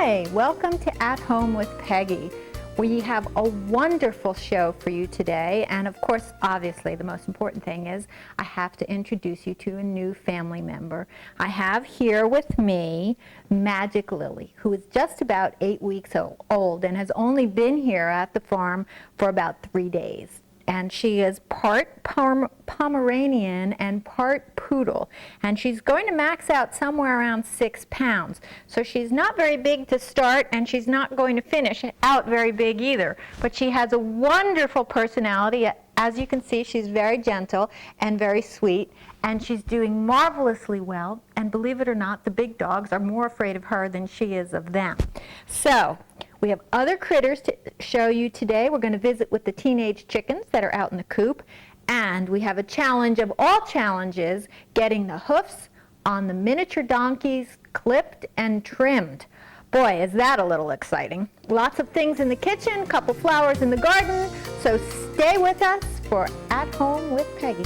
Hi, welcome to At Home with Peggy. We have a wonderful show for you today, and of course, obviously, the most important thing is I have to introduce you to a new family member. I have here with me Magic Lily, who is just about 8 weeks old and has only been here at the farm for about 3 days. And she is part Pomeranian and part poodle. And she's going to max out somewhere around 6 pounds. So she's not very big to start, and she's not going to finish out very big either. But she has a wonderful personality. As you can see, she's very gentle and very sweet, and she's doing marvelously well. And believe it or not, the big dogs are more afraid of her than she is of them. So we have other critters to show you today. We're going to visit with the teenage chickens that are out in the coop. And we have a challenge of all challenges, getting the hoofs on the miniature donkeys clipped and trimmed. Boy, is that a little exciting. Lots of things in the kitchen, a couple flowers in the garden. So stay with us for At Home with Peggy.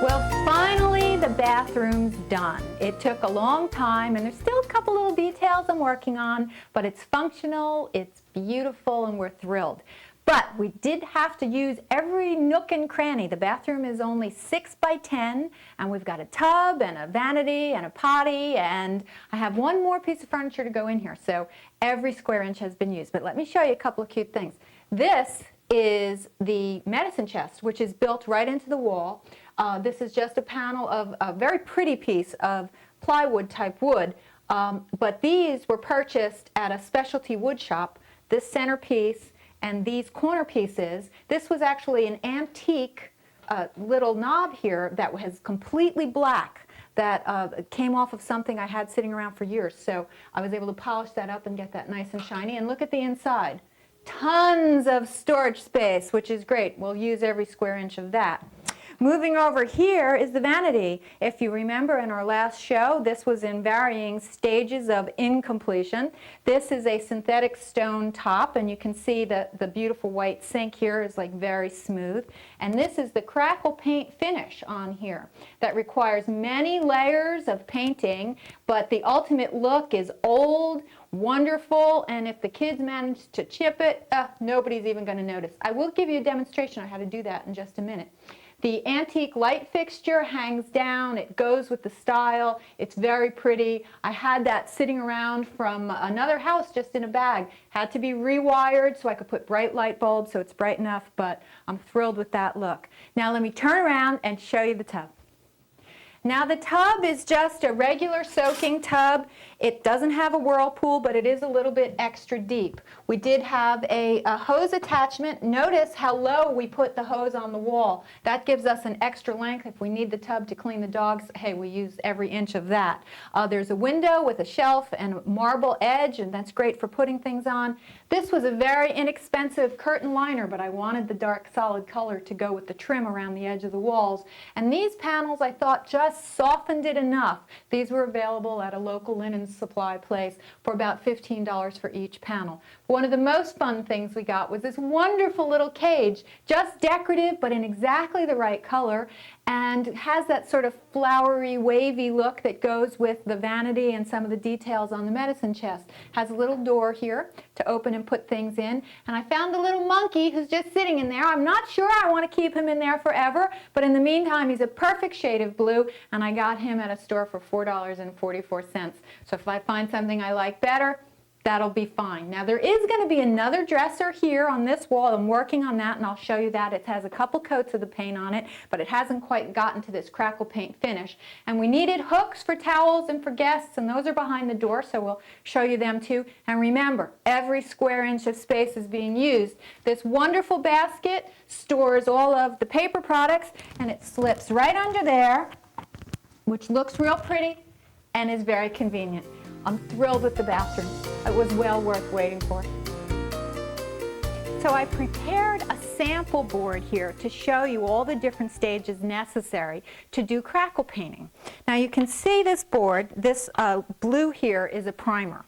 Well, finally the bathroom's done. It took a long time, and there's still a couple little details I'm working on, but it's functional, it's beautiful, and we're thrilled. But we did have to use every nook and cranny. The bathroom is only 6 by 10, and we've got a tub and a vanity and a potty, and I have one more piece of furniture to go in here. So every square inch has been used. But let me show you a couple of cute things. This is the medicine chest, which is built right into the wall. This is just a panel of a very pretty piece of plywood type wood, but these were purchased at a specialty wood shop. This centerpiece and these corner pieces, this was actually an antique little knob here that was completely black that came off of something I had sitting around for years. So I was able to polish that up and get that nice and shiny. And look at the inside. Tons of storage space, which is great. We'll use every square inch of that. Moving over here is the vanity. If you remember in our last show, this was in varying stages of incompletion. This is a synthetic stone top, and you can see that the beautiful white sink here is like very smooth. And this is the Crackle paint finish on here that requires many layers of painting, but the ultimate look is old, wonderful, and if the kids manage to chip it, nobody's even going to notice. I will give you a demonstration on how to do that in just a minute. The antique light fixture hangs down. It goes with the style. It's very pretty. I had that sitting around from another house just in a bag. Had to be rewired so I could put bright light bulbs so it's bright enough, but I'm thrilled with that look. Now let me turn around and show you the tub. Now the tub is just a regular soaking tub. It doesn't have a whirlpool, but it is a little bit extra deep. We did have a hose attachment. Notice how low we put the hose on the wall. That gives us an extra length. If we need the tub to clean the dogs, hey, we use every inch of that. There's a window with a shelf and a marble edge, and that's great for putting things on. This was a very inexpensive curtain liner, but I wanted the dark solid color to go with the trim around the edge of the walls. And these panels, I thought, just softened it enough. These were available at a local linen supply place for about $15 for each panel. One of the most fun things we got was this wonderful little cage, just decorative but in exactly the right color, and has that sort of flowery, wavy look that goes with the vanity and some of the details on the medicine chest. Has a little door here to open and put things in, and I found a little monkey who's just sitting in there. I'm not sure I want to keep him in there forever, but in the meantime he's a perfect shade of blue, and I got him at a store for $4.44. So if I find something I like better, that'll be fine. Now there is going to be another dresser here on this wall. I'm working on that, and I'll show you that. It has a couple coats of the paint on it, but it hasn't quite gotten to this Crackle paint finish. And we needed hooks for towels and for guests, and those are behind the door, so we'll show you them too. And remember, every square inch of space is being used. This wonderful basket stores all of the paper products, and it slips right under there, which looks real pretty and is very convenient. I'm thrilled with the bathroom. It was well worth waiting for. So I prepared a sample board here to show you all the different stages necessary to do Crackle painting. Now you can see this board, this blue here is a primer,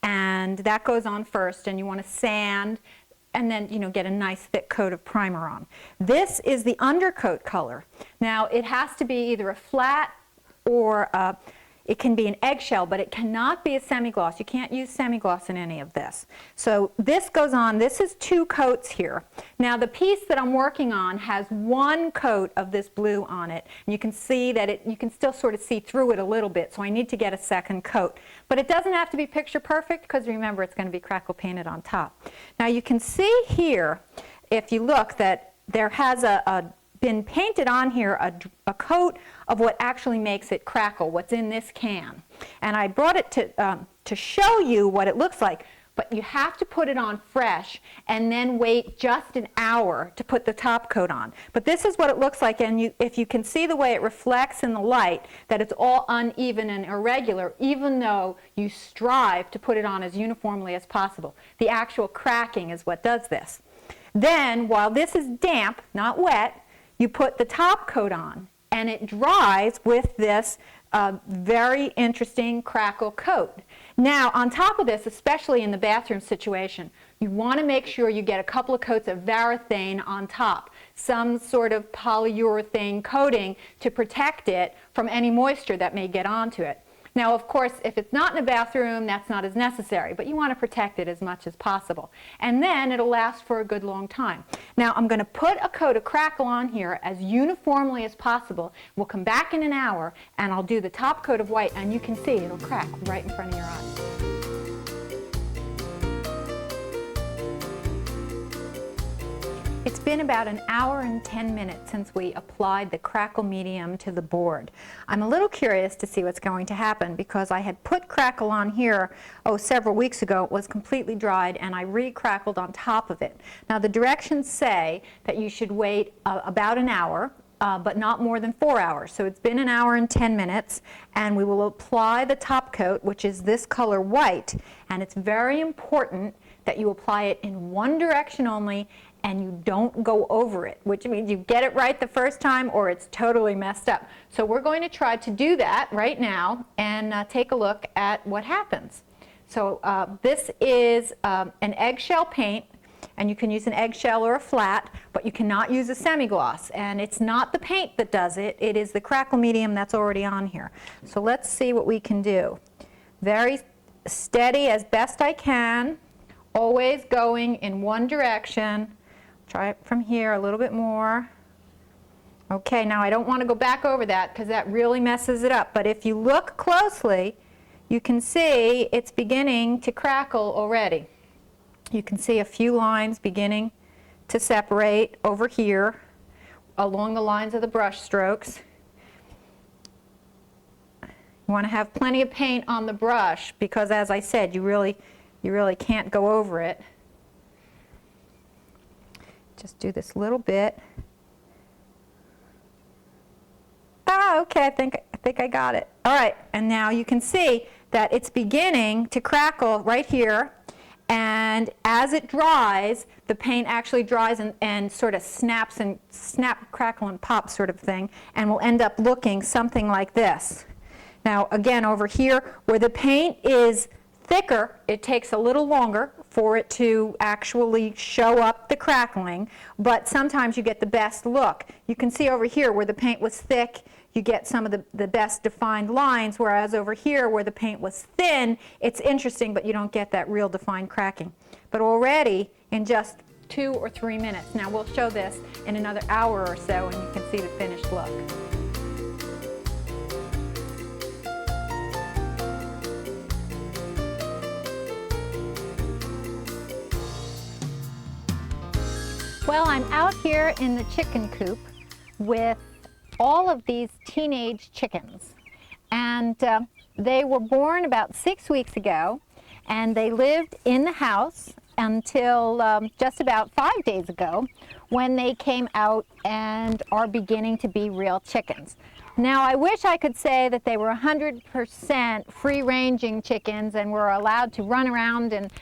and that goes on first, and you want to sand and then get a nice thick coat of primer on. This is the undercoat color. Now it has to be either a flat or It can be an eggshell, but it cannot be a semi-gloss. You can't use semi-gloss in any of this. So this goes on. This is 2 coats here. Now the piece that I'm working on has 1 coat of this blue on it. And you can see that you can still sort of see through it a little bit, so I need to get a second coat. But it doesn't have to be picture perfect, because remember, it's going to be Crackle painted on top. Now you can see here, if you look, that there has been painted on here a coat of what actually makes it Crackle, what's in this can. And I brought it to show you what it looks like, but you have to put it on fresh and then wait just an hour to put the top coat on. But this is what it looks like, and if you can see the way it reflects in the light, that it's all uneven and irregular, even though you strive to put it on as uniformly as possible. The actual cracking is what does this. Then, while this is damp, not wet, you put the top coat on, and it dries with this very interesting Crackle coat. Now, on top of this, especially in the bathroom situation, you want to make sure you get a couple of coats of varathane on top, some sort of polyurethane coating to protect it from any moisture that may get onto it. Now, of course, if it's not in a bathroom, that's not as necessary, but you want to protect it as much as possible. And then it'll last for a good long time. Now, I'm going to put a coat of Crackle on here as uniformly as possible. We'll come back in an hour, and I'll do the top coat of white, and you can see it'll crack right in front of your eyes. It's been about an hour and 10 minutes since we applied the Crackle medium to the board. I'm a little curious to see what's going to happen, because I had put Crackle on here several weeks ago. It was completely dried, and I re-crackled on top of it. Now the directions say that you should wait about an hour, but not more than 4 hours. So it's been an hour and 10 minutes, and we will apply the top coat, which is this color white, and it's very important that you apply it in one direction only, and you don't go over it, which means you get it right the first time or it's totally messed up. So we're going to try to do that right now and take a look at what happens. So this is an eggshell paint, and you can use an eggshell or a flat, but you cannot use a semi-gloss. And it's not the paint that does it, it is the Crackle medium that's already on here. So let's see what we can do. Very steady as best I can, always going in one direction. Try it from here a little bit more. Okay, now I don't want to go back over that because that really messes it up. But if you look closely, you can see it's beginning to crackle already. You can see a few lines beginning to separate over here along the lines of the brush strokes. You want to have plenty of paint on the brush because, as I said, you really can't go over it. Just do this little bit. Ah, okay, I think I got it. All right, and now you can see that it's beginning to crackle right here, and as it dries, the paint actually dries and sort of snaps and crackle and pop sort of thing, and will end up looking something like this. Now again, over here where the paint is thicker, it takes a little longer for it to actually show up the crackling, but sometimes you get the best look. You can see over here where the paint was thick, you get some of the best defined lines, whereas over here where the paint was thin, it's interesting, but you don't get that real defined cracking. But already in just 2 or 3 minutes, now we'll show this in another hour or so and you can see the finished look. Well, I'm out here in the chicken coop with all of these teenage chickens, and they were born about 6 weeks ago, and they lived in the house until just about 5 days ago, when they came out and are beginning to be real chickens. Now, I wish I could say that they were 100% free-ranging chickens and were allowed to run around and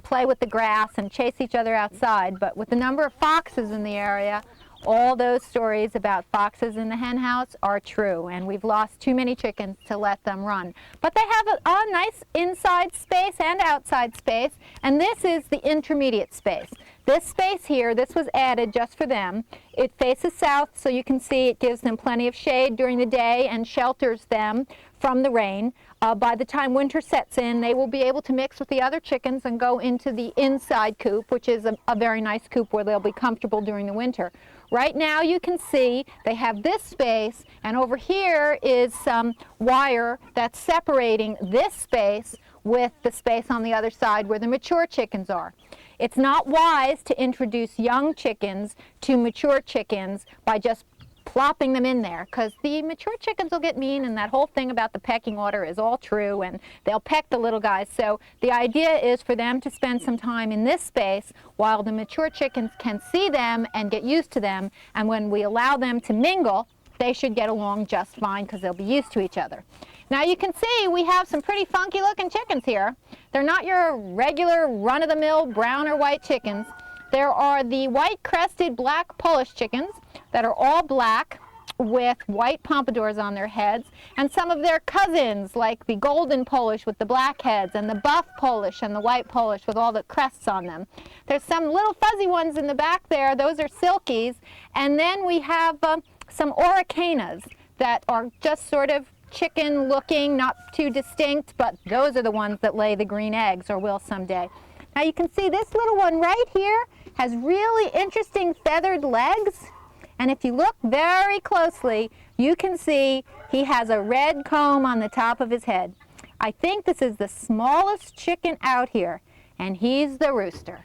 play with the grass and chase each other outside, but with the number of foxes in the area, all those stories about foxes in the hen house are true, and we've lost too many chickens to let them run. But they have a nice inside space and outside space, and this is the intermediate space. This space here, this was added just for them. It faces south, so you can see it gives them plenty of shade during the day and shelters them from the rain. By the time winter sets in, they will be able to mix with the other chickens and go into the inside coop, which is a very nice coop where they'll be comfortable during the winter. Right now you can see they have this space, and over here is some wire that's separating this space with the space on the other side where the mature chickens are. It's not wise to introduce young chickens to mature chickens by just plopping them in there, because the mature chickens will get mean, and that whole thing about the pecking order is all true, and they'll peck the little guys. So the idea is for them to spend some time in this space while the mature chickens can see them and get used to them, and when we allow them to mingle, they should get along just fine because they'll be used to each other. Now you can see we have some pretty funky looking chickens here. They're not your regular run-of-the-mill brown or white chickens. There are the white-crested black Polish chickens that are all black with white pompadours on their heads, and some of their cousins like the golden Polish with the black heads, and the buff Polish and the white Polish with all the crests on them. There's some little fuzzy ones in the back there. Those are silkies. And then we have some Oricanas that are just sort of chicken looking, not too distinct, but those are the ones that lay the green eggs, or will someday. Now you can see this little one right here has really interesting feathered legs, and if you look very closely you can see he has a red comb on the top of his head. I think this is the smallest chicken out here, and he's the rooster,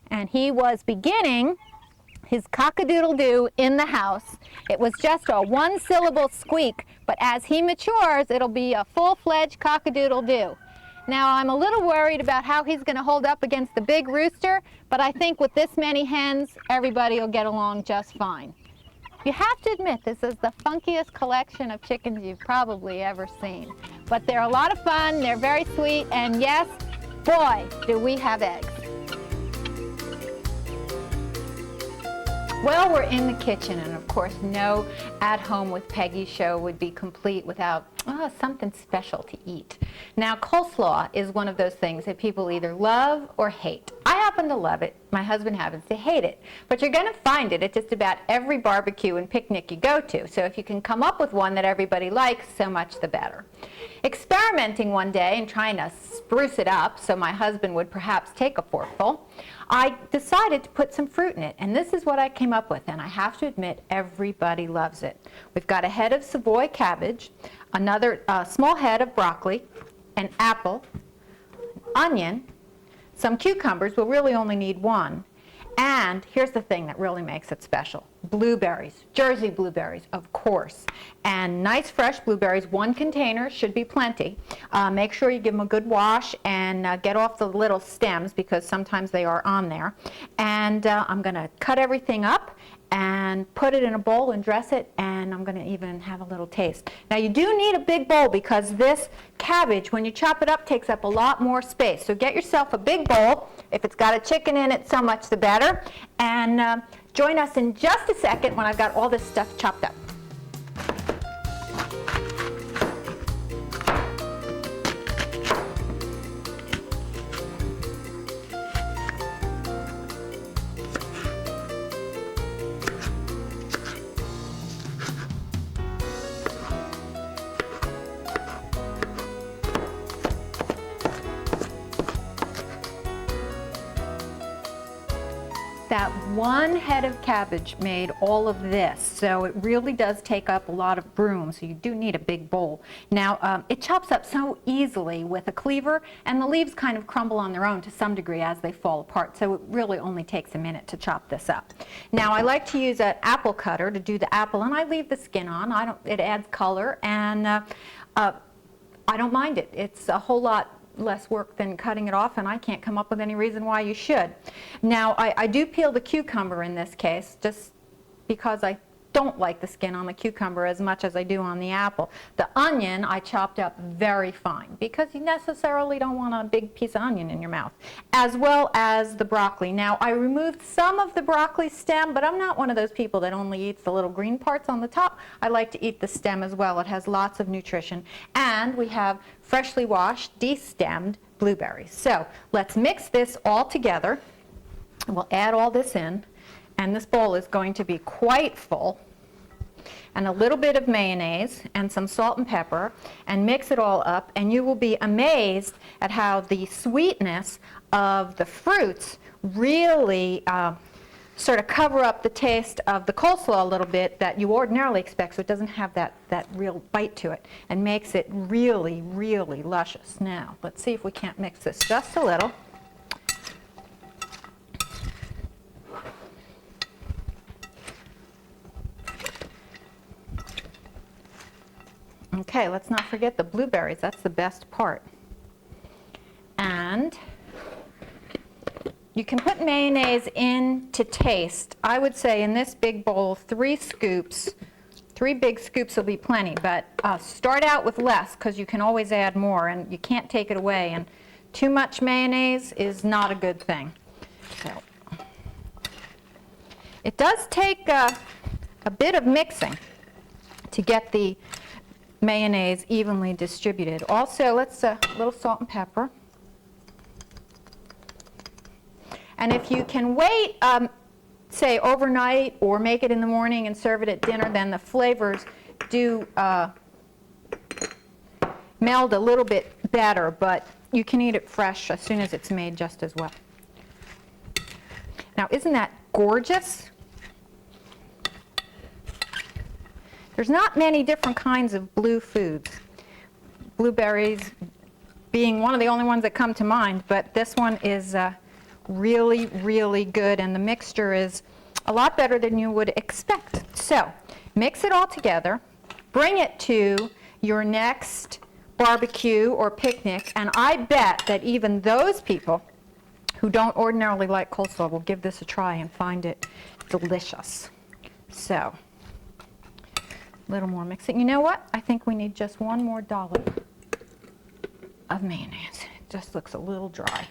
and he was beginning his cock-a-doodle-doo in the house. It was just a one-syllable squeak, but as he matures, it'll be a full-fledged cock-a-doodle-doo. Now, I'm a little worried about how he's going to hold up against the big rooster, but I think with this many hens, everybody will get along just fine. You have to admit, this is the funkiest collection of chickens you've probably ever seen. But they're a lot of fun, they're very sweet, and yes, boy, do we have eggs. Well, we're in the kitchen, and of course, no At Home with Peggy show would be complete without something special to eat. Now, coleslaw is one of those things that people either love or hate. I happen to love it. My husband happens to hate it. But you're going to find it at just about every barbecue and picnic you go to. So if you can come up with one that everybody likes, so much the better. Experimenting one day and trying to spruce it up so my husband would perhaps take a forkful, I decided to put some fruit in it, and this is what I came up with, and I have to admit, everybody loves it. We've got a head of Savoy cabbage, another small head of broccoli, an apple, an onion, some cucumbers. We'll really only need one. And here's the thing that really makes it special. Blueberries, Jersey blueberries, of course. And nice fresh blueberries, 1 container, should be plenty. Make sure you give them a good wash and get off the little stems because sometimes they are on there. And I'm going to cut everything up and put it in a bowl and dress it, and I'm going to even have a little taste. Now you do need a big bowl because this cabbage, when you chop it up, takes up a lot more space. So get yourself a big bowl. If it's got a chicken in it, so much the better. And join us in just a second when I've got all this stuff chopped up. That one head of cabbage made all of this, so it really does take up a lot of room, so you do need a big bowl. Now, it chops up so easily with a cleaver, and the leaves kind of crumble on their own to some degree as they fall apart, so it really only takes a minute to chop this up. Now, I like to use an apple cutter to do the apple, and I leave the skin on. It adds color, and I don't mind it. It's a whole lot less work than cutting it off, and I can't come up with any reason why you should. Now, I do peel the cucumber in this case, just because I don't like the skin on the cucumber as much as I do on the apple. The onion I chopped up very fine because you necessarily don't want a big piece of onion in your mouth, as well as the broccoli. Now, I removed some of the broccoli stem, but I'm not one of those people that only eats the little green parts on the top. I like to eat the stem as well. It has lots of nutrition. And we have freshly washed, de-stemmed blueberries. So let's mix this all together. We'll add all this in, and this bowl is going to be quite full. And a little bit of mayonnaise and some salt and pepper, and mix it all up, and you will be amazed at how the sweetness of the fruits really sort of cover up the taste of the coleslaw a little bit that you ordinarily expect, so it doesn't have that real bite to it, and makes it really, really luscious. Now, let's see if we can't mix this just a little. Okay, let's not forget the blueberries. That's the best part. And you can put mayonnaise in to taste. I would say in this big bowl, 3 scoops. 3 big scoops will be plenty, but start out with less because you can always add more, and you can't take it away. And too much mayonnaise is not a good thing. So it does take a bit of mixing to get the mayonnaise evenly distributed. Also, let's a little salt and pepper. And if you can wait, say overnight or make it in the morning and serve it at dinner, then the flavors do meld a little bit better, but you can eat it fresh as soon as it's made just as well. Now, isn't that gorgeous? There's not many different kinds of blue foods. Blueberries being one of the only ones that come to mind, but this one is really, really good, and the mixture is a lot better than you would expect. So, mix it all together, bring it to your next barbecue or picnic, and I bet that even those people who don't ordinarily like coleslaw will give this a try and find it delicious. So, a little more mixing. You know what? I think we need just one more dollop of mayonnaise. It just looks a little dry.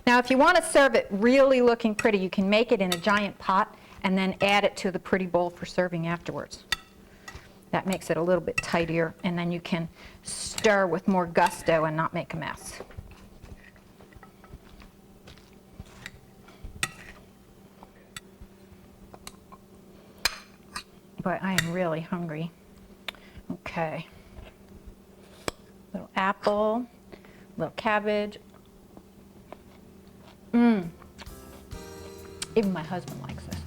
Now, if you want to serve it really looking pretty, you can make it in a giant pot and then add it to the pretty bowl for serving afterwards. That makes it a little bit tighter, and then you can stir with more gusto and not make a mess. But I am really hungry. Okay. Little apple, little cabbage. Even my husband likes this.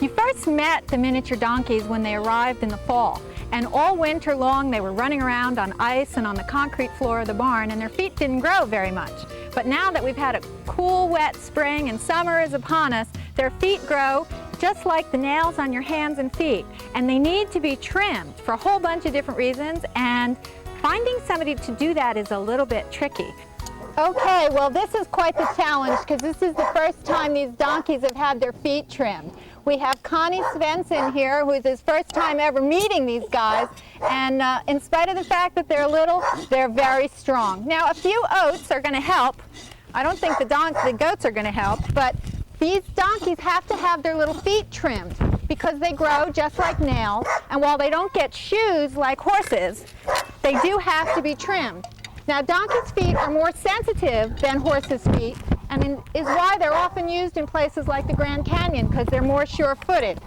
You first met the miniature donkeys when they arrived in the fall, and all winter long they were running around on ice and on the concrete floor of the barn, and their feet didn't grow very much. But now that we've had a cool, wet spring and summer is upon us, their feet grow just like the nails on your hands and feet, and they need to be trimmed for a whole bunch of different reasons, and finding somebody to do that is a little bit tricky. Okay, well, this is quite the challenge because this is the first time these donkeys have had their feet trimmed. We have Connie Svensson here, who is his first time ever meeting these guys, and in spite of the fact that they're little, they're very strong. Now, a few oats are going to help. I don't think the goats are going to help, but these donkeys have to have their little feet trimmed because they grow just like nails, and while they don't get shoes like horses, they do have to be trimmed. Now, donkeys' feet are more sensitive than horses' feet, and is why they're often used in places like the Grand Canyon, because they're more sure-footed.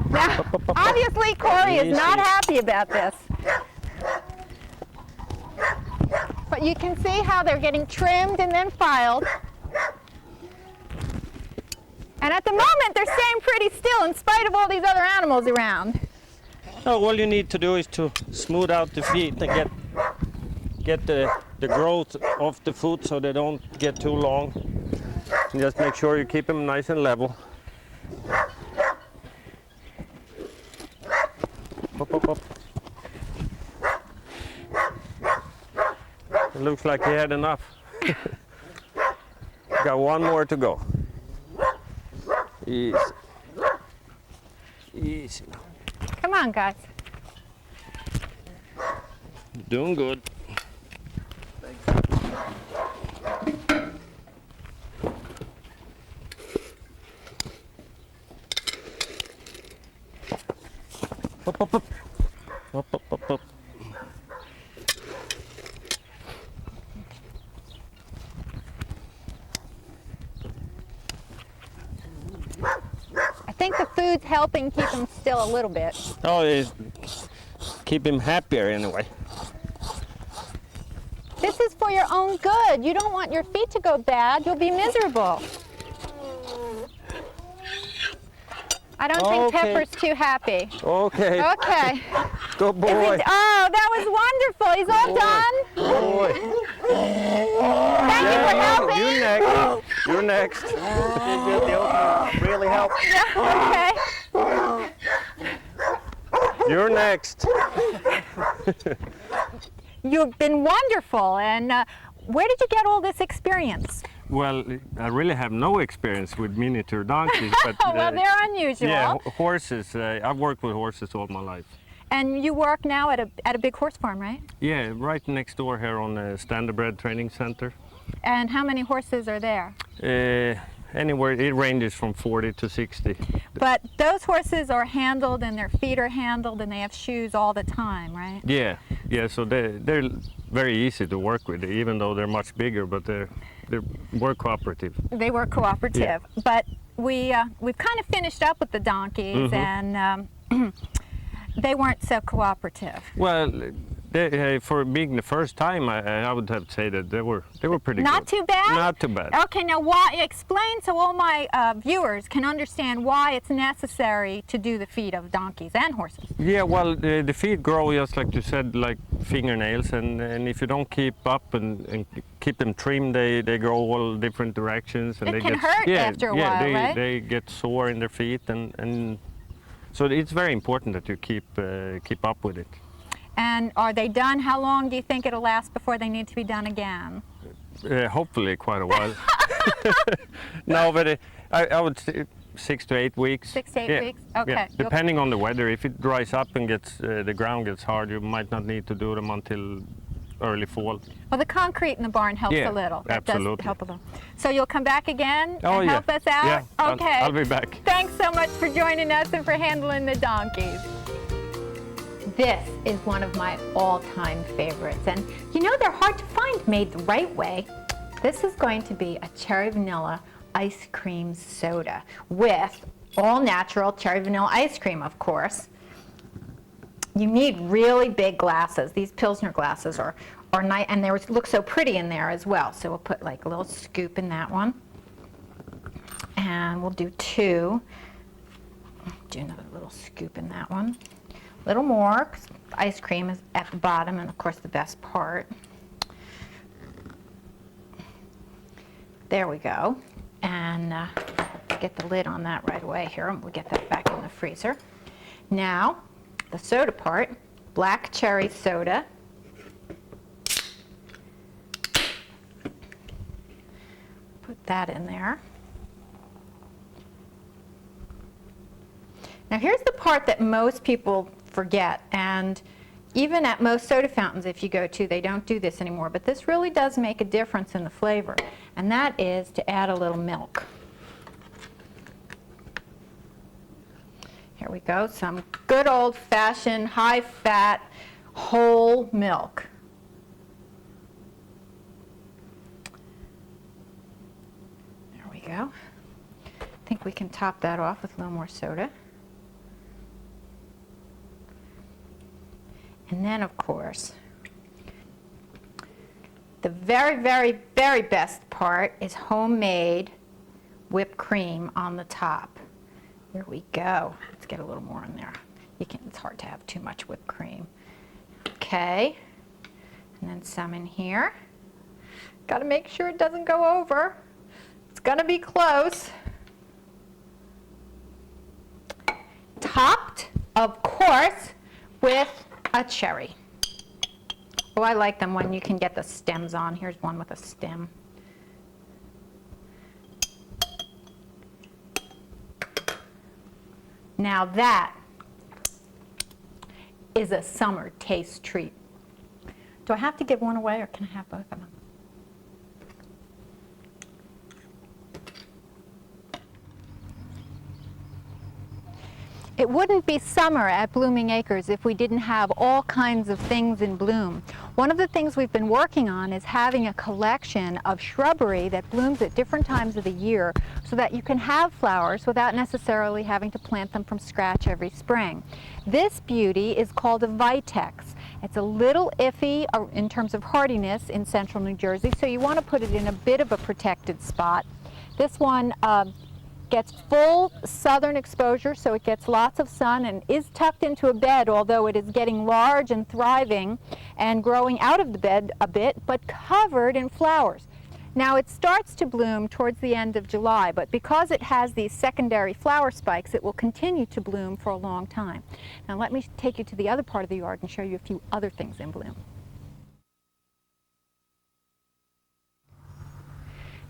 Now, obviously, Corey is not happy about this. But you can see how they're getting trimmed and then filed. And at the moment, they're staying pretty still in spite of all these other animals around. Oh, all you need to do is to smooth out the feet and get the growth of the foot so they don't get too long. And just make sure you keep them nice and level. Up, up, up. It looks like he had enough. Got one more to go. Easy. Easy. Come on, guys. Doing good. Up, up, up. Up, up, up, up. food's helping keep him still a little bit. Oh, keep him happier anyway. This is for your own good. You don't want your feet to go bad. You'll be miserable. I don't think Pepper's too happy. Okay. Okay. Good boy. Oh, that was wonderful. He's all done. Boy. Thank you for helping. You're next. You're next. The opening really helped. Yeah, okay. You're next. You've been wonderful. And where did you get all this experience? Well, I really have no experience with miniature donkeys, but Well, they're unusual. yeah, horses. I've worked with horses all my life. And you work now at a big horse farm, right? Yeah, right next door here on the Standardbred Training Center. And how many horses are there? Anywhere, it ranges from 40 to 60. But those horses are handled and their feet are handled and they have shoes all the time, right? Yeah, so they're very easy to work with, even though they're much bigger, but they work cooperative. They were cooperative. Yeah. But we've kind of finished up with the donkeys and they weren't so cooperative. Well, for being the first time, I would have to say that they were pretty good. Not too bad? Not too bad. Okay, now explain so all my viewers can understand why it's necessary to do the feet of donkeys and horses. Yeah, well, the feet grow, just like you said, like fingernails, and if you don't keep up and keep them trimmed, they grow all different directions. And It they can get, hurt after a while, right? They get sore in their feet, and so it's very important that you keep up with it. And are they done? How long do you think it'll last before they need to be done again? Hopefully quite a while. No, but I would say 6 to 8 weeks. 6 to 8 weeks? Okay. Yeah. Depending on the weather. If it dries up and the ground gets hard, you might not need to do them until early fall. Well, the concrete in the barn helps a little. That does absolutely. help a little. So you'll come back again Oh, and yeah. help us out? Yeah, Okay. I'll be back. Thanks so much for joining us and for handling the donkeys. This is one of my all-time favorites. And you know, they're hard to find made the right way. This is going to be a cherry vanilla ice cream soda with all natural cherry vanilla ice cream, of course. You need really big glasses. These Pilsner glasses are nice, and they look so pretty in there as well. So we'll put like a little scoop in that one. And we'll do 2. Do another little scoop in that one. A little more, 'cause ice cream is at the bottom, and of course the best part. There we go. And get the lid on that right away here, and we'll get that back in the freezer. Now, the soda part, black cherry soda. Put that in there. Now here's the part that most people forget, and even at most soda fountains if you go to, they don't do this anymore, but this really does make a difference in the flavor, and that is to add a little milk. Here we go, some good old-fashioned, high-fat, whole milk. There we go. I think we can top that off with a little more soda. And then, of course, the very, very, very best part is homemade whipped cream on the top. Here we go. Let's get a little more in there. It's hard to have too much whipped cream. Okay, and then some in here. Got to make sure it doesn't go over. It's going to be close. Topped, of course, with a cherry. Oh, I like them when you can get the stems on. Here's one with a stem. Now that is a summer taste treat. Do I have to give one away, or can I have both of them? It wouldn't be summer at Blooming Acres if we didn't have all kinds of things in bloom. One of the things we've been working on is having a collection of shrubbery that blooms at different times of the year so that you can have flowers without necessarily having to plant them from scratch every spring. This beauty is called a Vitex. It's a little iffy in terms of hardiness in central New Jersey, so you want to put it in a bit of a protected spot. This one gets full southern exposure, so it gets lots of sun and is tucked into a bed, although it is getting large and thriving and growing out of the bed a bit, but covered in flowers. Now it starts to bloom towards the end of July, but because it has these secondary flower spikes, it will continue to bloom for a long time. Now let me take you to the other part of the yard and show you a few other things in bloom.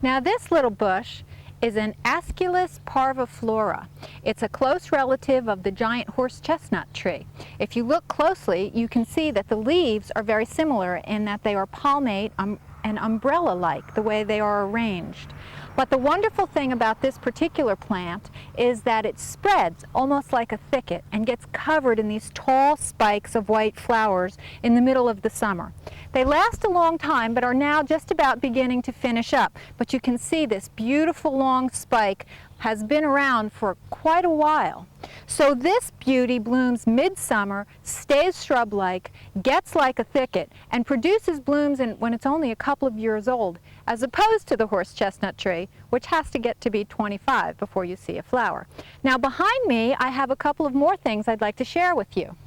Now this little bush is an Aesculus parviflora. It's a close relative of the giant horse chestnut tree. If you look closely, you can see that the leaves are very similar in that they are palmate and umbrella-like, the way they are arranged. But the wonderful thing about this particular plant is that it spreads almost like a thicket and gets covered in these tall spikes of white flowers in the middle of the summer. They last a long time but are now just about beginning to finish up. But you can see this beautiful long spike has been around for quite a while. So this beauty blooms midsummer, stays shrub-like, gets like a thicket, and produces blooms when it's only a couple of years old, as opposed to the horse chestnut tree, which has to get to be 25 before you see a flower. Now behind me, I have a couple of more things I'd like to share with you.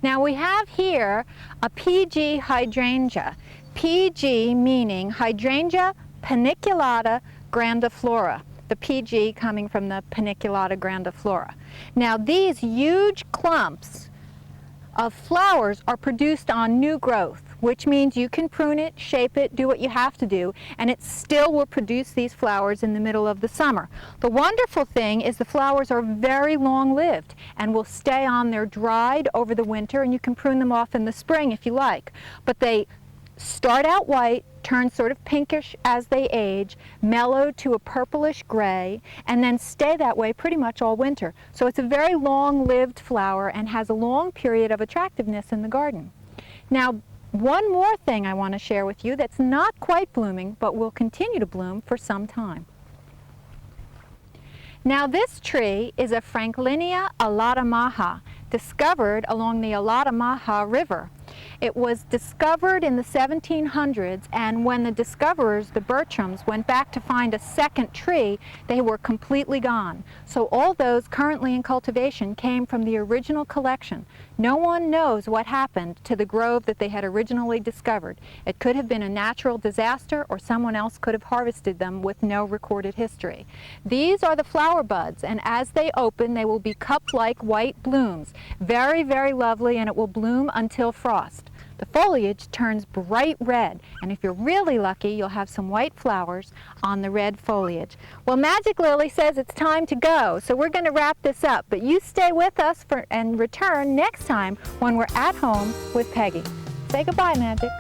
Now we have here a Pegi hydrangea. Pegi meaning Hydrangea paniculata grandiflora. The PG coming from the paniculata grandiflora. Now these huge clumps of flowers are produced on new growth, which means you can prune it, shape it, do what you have to do, and it still will produce these flowers in the middle of the summer. The wonderful thing is the flowers are very long-lived and will stay on there dried over the winter, and you can prune them off in the spring if you like. But they start out white, turn sort of pinkish as they age, mellow to a purplish gray, and then stay that way pretty much all winter. So it's a very long-lived flower and has a long period of attractiveness in the garden. Now, one more thing I want to share with you that's not quite blooming, but will continue to bloom for some time. Now this tree is a Franklinia alatamaha, discovered along the Alatamaha River. It was discovered in the 1700s, and when the discoverers, the Bertrams, went back to find a second tree, they were completely gone. So all those currently in cultivation came from the original collection. No one knows what happened to the grove that they had originally discovered. It could have been a natural disaster, or someone else could have harvested them with no recorded history. These are the flower buds, and as they open, they will be cup-like white blooms. Very, very lovely, and it will bloom until frost. The foliage turns bright red, and if you're really lucky, you'll have some white flowers on the red foliage. Well, Magic Lily says it's time to go, so we're going to wrap this up, but you stay with us and return next time when we're at home with Peggy. Say goodbye, Magic.